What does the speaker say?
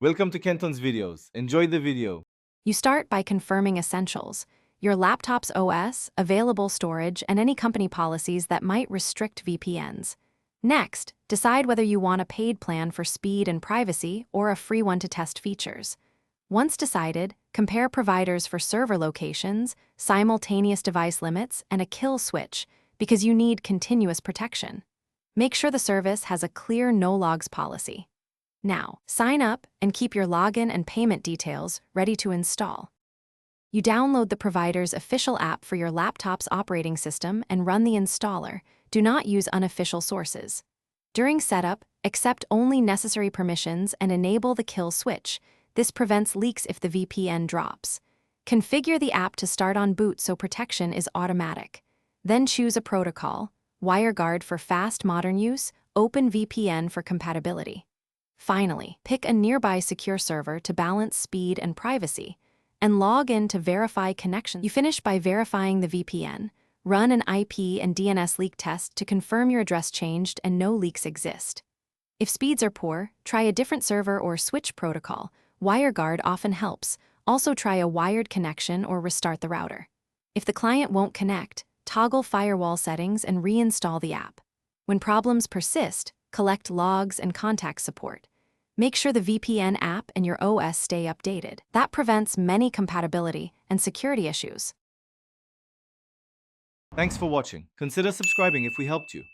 Welcome to Kenton's videos. Enjoy the video. You start by confirming essentials: your laptop's OS, available storage, and any company policies that might restrict VPNs. Next, decide whether you want a paid plan for speed and privacy or a free one to test features. Once decided, compare providers for server locations, simultaneous device limits, and a kill switch, because you need continuous protection. Make sure the service has a clear no-logs policy. Now, sign up and keep your login and payment details ready to install. You download the provider's official app for your laptop's operating system and run the installer. Do not use unofficial sources. During setup, accept only necessary permissions and enable the kill switch. This prevents leaks if the VPN drops. Configure the app to start on boot so protection is automatic. Then choose a protocol: WireGuard for fast modern use, OpenVPN for compatibility. Finally, pick a nearby secure server to balance speed and privacy, and log in to verify connection. You finish by verifying the VPN. Run an IP and DNS leak test to confirm your address changed and no leaks exist. If speeds are poor, try a different server or switch protocol. WireGuard often helps. Also try a wired connection or restart the router. If the client won't connect, toggle firewall settings and reinstall the app. When problems persist, collect logs and contact support. Make sure the VPN app and your OS stay updated. That prevents many compatibility and security issues. Thanks for watching. Consider subscribing if we helped you.